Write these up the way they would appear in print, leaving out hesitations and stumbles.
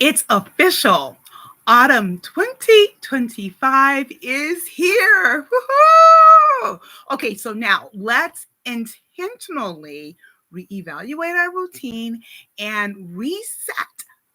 It's official. Autumn 2025 is here. Woohoo! Okay, so now let's intentionally reevaluate our routine and reset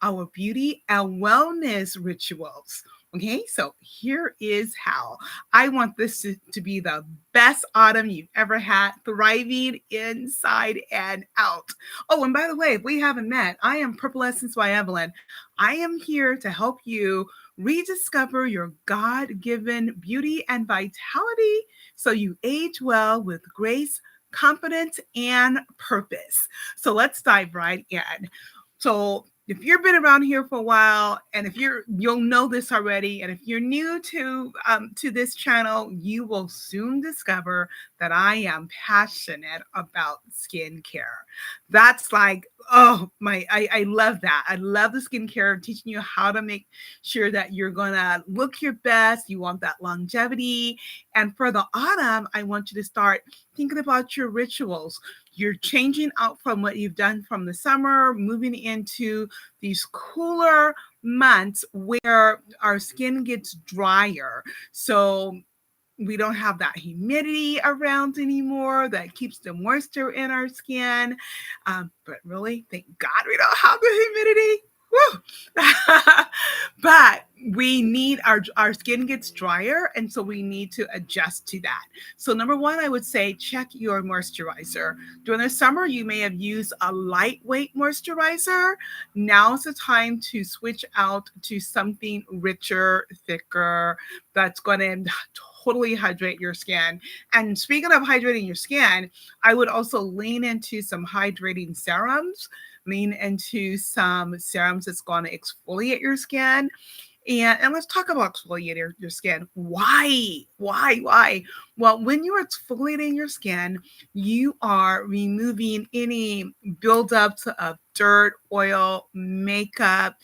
our beauty and wellness rituals. Okay, so here is how. I want this to be the best autumn you've ever had, thriving inside and out. Oh, and by the way, if we haven't met, I am Purple Essence by Evelyn. I am here to help you rediscover your God given beauty and vitality so you age well with grace, confidence, and purpose. So let's dive right in. So if you've been around here for a while, and if you'll know this already, and if you're new to this channel, you will soon discover that I am passionate about skincare. That's like, oh my, I love that. I love the skincare, teaching you how to make sure that you're gonna look your best. You want that longevity. And for the autumn, I want you to start thinking about your rituals. You're changing out from what you've done from the summer, moving into these cooler months where our skin gets drier. So we don't have that humidity around anymore that keeps the moisture in our skin. But really, thank God we don't have the humidity. Woo! But we need our skin gets drier, and so we need to adjust to that. So number one, I would say check your moisturizer. During the summer, you may have used a lightweight moisturizer. Now's the time to switch out to something richer, thicker, that's going to totally hydrate your skin. And speaking of hydrating your skin, I would also lean into some hydrating serums. Lean into some serums that's going to exfoliate your skin. And let's talk about exfoliating your skin. Why? Why? Well, when you're exfoliating your skin, you are removing any buildups of dirt, oil, makeup,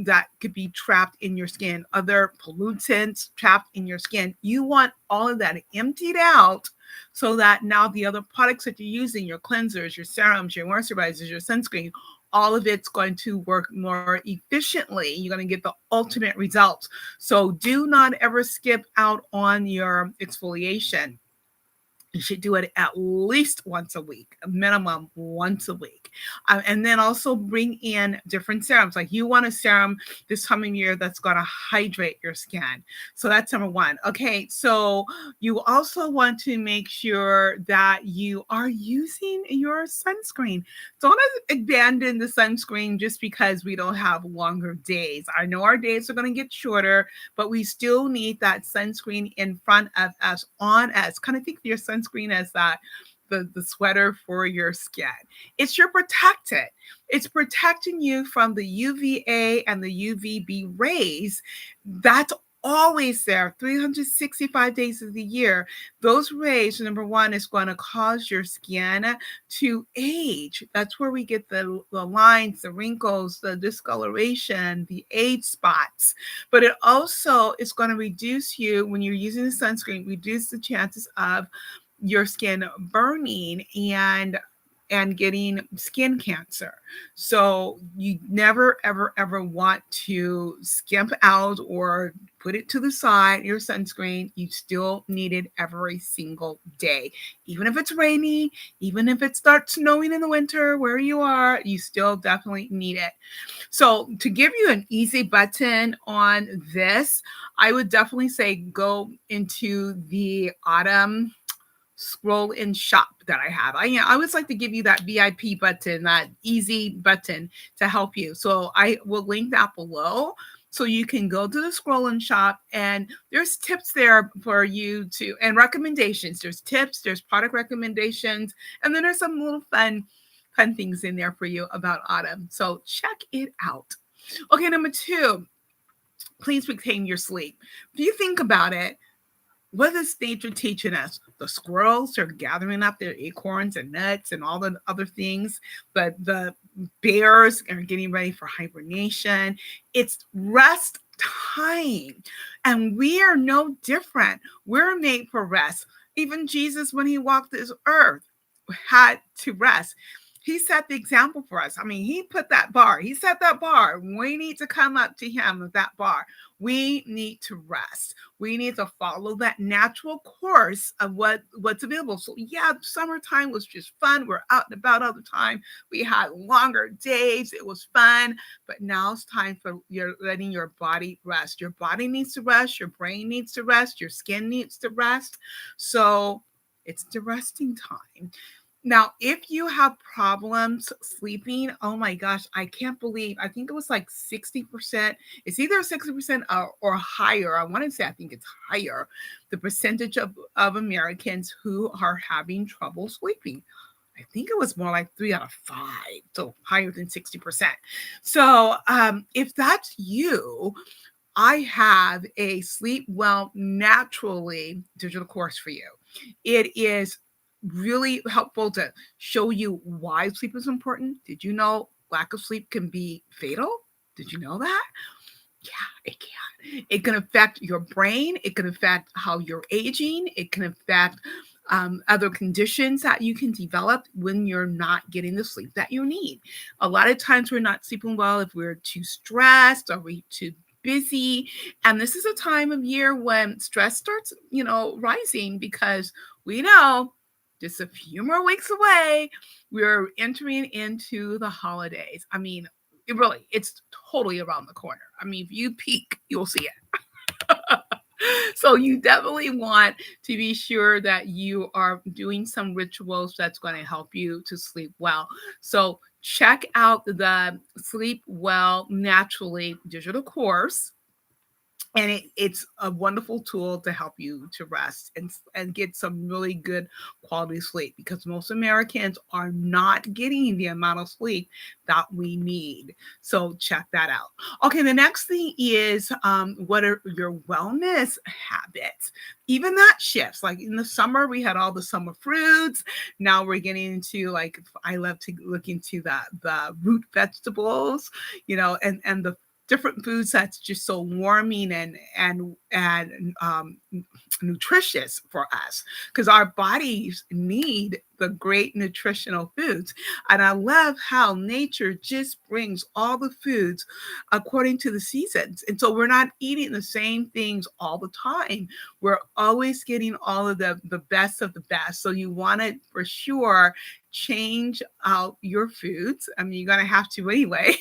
that could be trapped in your skin, other pollutants trapped in your skin. You want all of that emptied out so that now the other products that you're using, your cleansers, your serums, your moisturizers, your sunscreen, all of it's going to work more efficiently. You're going to get the ultimate results. So do not ever skip out on your exfoliation. You should do it at least once a week, a minimum once a week. And then also bring in different serums. Like you want a serum this coming year that's going to hydrate your skin. So that's number one. Okay, so you also want to make sure that you are using your sunscreen. Don't abandon the sunscreen just because we don't have longer days. I know our days are going to get shorter, but we still need that sunscreen in front of us, on us. Kind of think of your sunscreen as that the sweater for your skin. It's your protectant. It's protecting you from the UVA and the UVB rays. That's always there 365 days of the year. Those rays, number one, is going to cause your skin to age. That's where we get the lines, the wrinkles, the discoloration, the age spots. But it also is going to reduce you, when you're using the sunscreen, reduce the chances of your skin burning and getting skin cancer. So you never, ever, ever want to skimp out or put it to the side, your sunscreen. You still need it every single day. Even if it's rainy, even if it starts snowing in the winter where you are, you still definitely need it. So to give you an easy button on this, I would definitely say go into the autumn scroll in shop that I have. I always like to give you that VIP button, that easy button to help you. So I will link that below so you can go to the scroll and shop, and there's tips there for you to, and recommendations. There's tips, there's product recommendations, and then there's some little fun things in there for you about autumn. So check it out. Okay, number two, please retain your sleep. If you think about it, what is nature teaching us? The squirrels are gathering up their acorns and nuts and all the other things, but the bears are getting ready for hibernation. It's rest time, and we are no different. We're made for rest. Even Jesus, when he walked this earth, had to rest. he set the example for us. I mean, he put that bar, he set that bar. We need to come up to him with that bar. We need to rest. We need to follow that natural course of what's available. So yeah, summertime was just fun. We're out and about all the time. We had longer days. It was fun. But now it's time for you're letting your body rest. Your body needs to rest. Your brain needs to rest. Your skin needs to rest. So it's the resting time. Now, if you have problems sleeping, oh my gosh, I can't believe, I think it was like 60%. It's either 60% or higher. I want to say, I think it's higher, the percentage of Americans who are having trouble sleeping. I think it was more like 3 out of 5, so higher than 60%. So if that's you, I have a Sleep Well Naturally digital course for you. It is really helpful to show you why sleep is important. Did you know lack of sleep can be fatal? Did you know that? Yeah, it can. It can affect your brain. It can affect how you're aging. It can affect other conditions that you can develop when you're not getting the sleep that you need. A lot of times we're not sleeping well if we're too stressed or we too busy. And this is a time of year when stress starts, rising because we know just a few more weeks away, we're entering into the holidays. I mean, it's totally around the corner. I mean, if you peek, you'll see it. So you definitely want to be sure that you are doing some rituals that's going to help you to sleep well. So check out the Sleep Well Naturally digital course. And it's a wonderful tool to help you to rest and get some really good quality sleep, because most Americans are not getting the amount of sleep that we need. So check that out. Okay, the next thing is what are your wellness habits? Even that shifts. Like in the summer, we had all the summer fruits. Now we're getting into, like, I love to look into the root vegetables, and the different foods that's just so warming and nutritious for us, because our bodies need the great nutritional foods. And I love how nature just brings all the foods according to the seasons, and so we're not eating the same things all the time. We're always getting all of the best of the best. So you want to for sure change out your foods. I mean, you're going to have to anyway.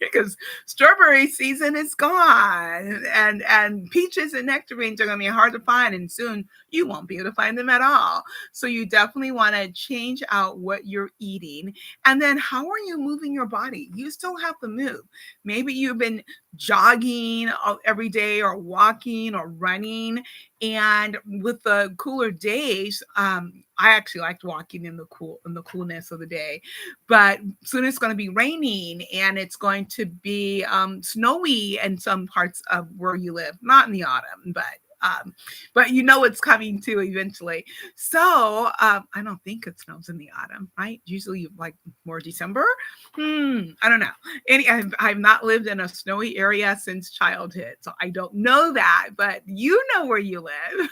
Because strawberry season is gone, and peaches and nectarines are going to be hard to find, and soon you won't be able to find them at all. So you definitely want to change out what you're eating. And then how are you moving your body? You still have to move. Maybe you've been jogging every day or walking or running, and with the cooler days, I actually liked walking in the coolness of the day. But soon it's going to be raining, and it's going to be snowy in some parts of where you live. Not in the autumn, but it's coming too eventually. So I don't think it snows in the autumn, right? Usually like more December. I don't know. I've not lived in a snowy area since childhood, so I don't know that. But you know where you live.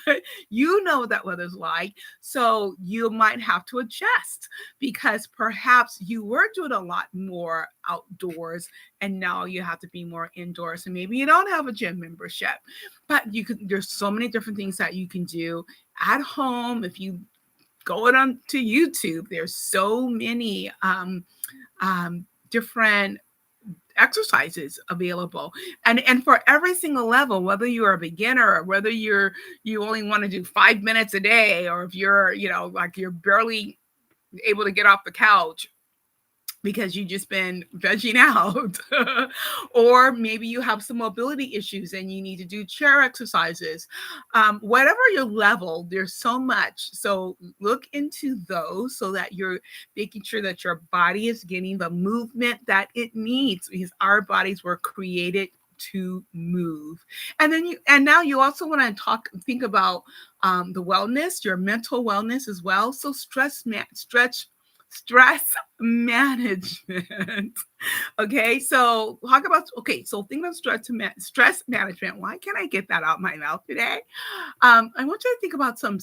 You know what that weather's like. So you might have to adjust, because perhaps you were doing a lot more outdoors and now you have to be more indoors, and maybe you don't have a gym membership, but there's so many different things that you can do at home. If you go on to YouTube, there's so many different exercises available, and for every single level, whether you're a beginner or whether you only want to do 5 minutes a day, or if you're like you're barely able to get off the couch because you've just been vegging out, or maybe you have some mobility issues and you need to do chair exercises. Whatever your level, there's so much. So look into those so that you're making sure that your body is getting the movement that it needs, because our bodies were created to move. And now you also want to think about the wellness, your mental wellness as well. So stress management. Okay, so think about stress management. Why can't I get that out my mouth today? I want you to think about some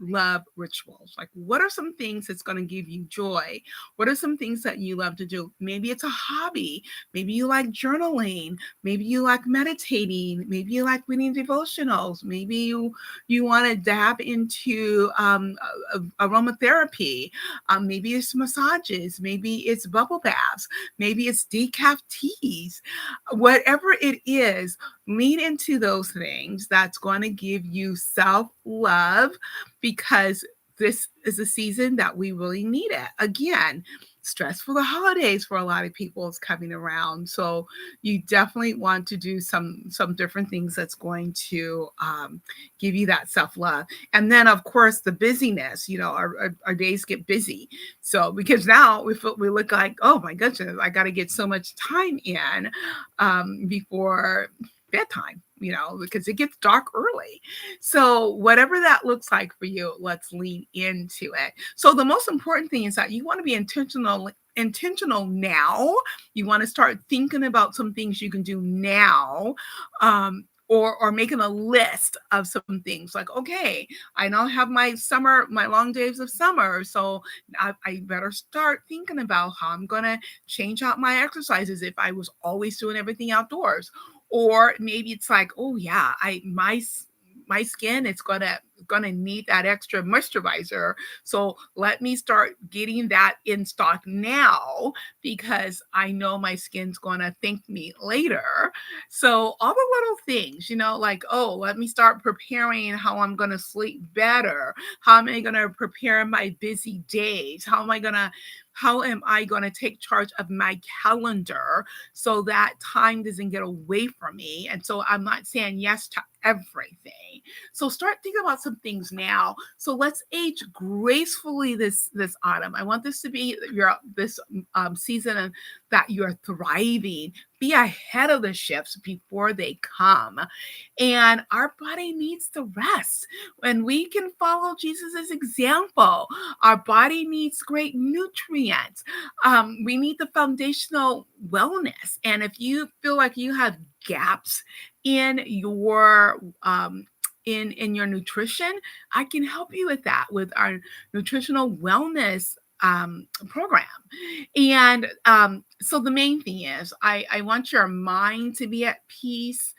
love rituals? Like, what are some things that's going to give you joy? What are some things that you love to do? Maybe it's a hobby. Maybe you like journaling. Maybe you like meditating. Maybe you like reading devotionals. Maybe you want to dab into aromatherapy. Maybe it's massages. Maybe it's bubble baths. Maybe it's decaf teas. Whatever it is, lean into those things that's going to give you self love, because this is a season that we really need it. Again, stress for the holidays for a lot of people is coming around, so you definitely want to do some different things that's going to give you that self-love. And then of course the busyness, our days get busy, so because now we look like, oh my goodness, I got to get so much time in before bedtime, because it gets dark early. So whatever that looks like for you, let's lean into it. So the most important thing is that you want to be intentional now. You want to start thinking about some things you can do now, or making a list of some things like, okay, I now have my long days of summer, so I better start thinking about how I'm going to change out my exercises if I was always doing everything outdoors. Or maybe it's like, oh yeah, my skin is gonna need that extra moisturizer. So let me start getting that in stock now, because I know my skin's gonna thank me later. So all the little things, like, oh, let me start preparing how I'm gonna sleep better. How am I gonna prepare my busy days? How am I going to take charge of my calendar so that time doesn't get away from me? And so I'm not saying yes to everything. So start thinking about some things now. So let's age gracefully this autumn. I want this to be this season that you're thriving. Be ahead of the shifts before they come. And our body needs to rest. When we can follow Jesus's example, our body needs great nutrients. We need the foundational wellness. And if you feel like you have gaps in your in your nutrition, I can help you with that with our nutritional wellness program. And so the main thing is, I want your mind to be at peace.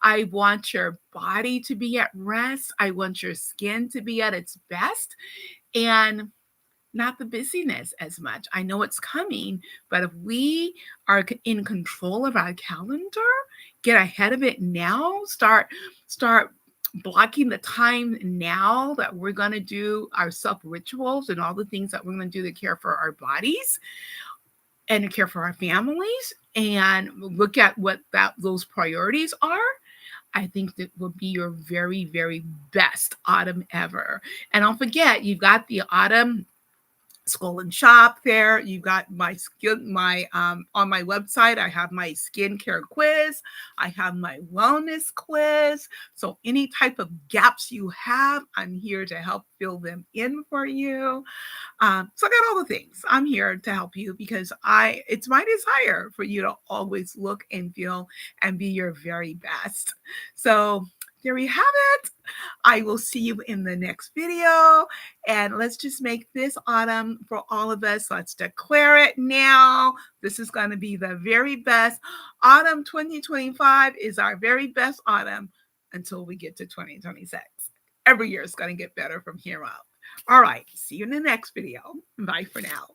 I want your body to be at rest. I want your skin to be at its best, and not the busyness as much. I know it's coming, but if we are in control of our calendar, get ahead of it now, start blocking the time now that we're going to do our self rituals and all the things that we're going to do to care for our bodies and to care for our families, and look at what those priorities are. I think that will be your very, very best autumn ever. And don't forget, you've got the autumn School and Shop there. You've got my on my website, I have my skincare quiz. I have my wellness quiz. So any type of gaps you have, I'm here to help fill them in for you. So I got all the things. I'm here to help you because it's my desire for you to always look and feel and be your very best. So there we have it. I will see you in the next video. And let's just make this autumn for all of us. Let's declare it now. This is going to be the very best. Autumn 2025 is our very best autumn until we get to 2026. Every year is going to get better from here out. All right. See you in the next video. Bye for now.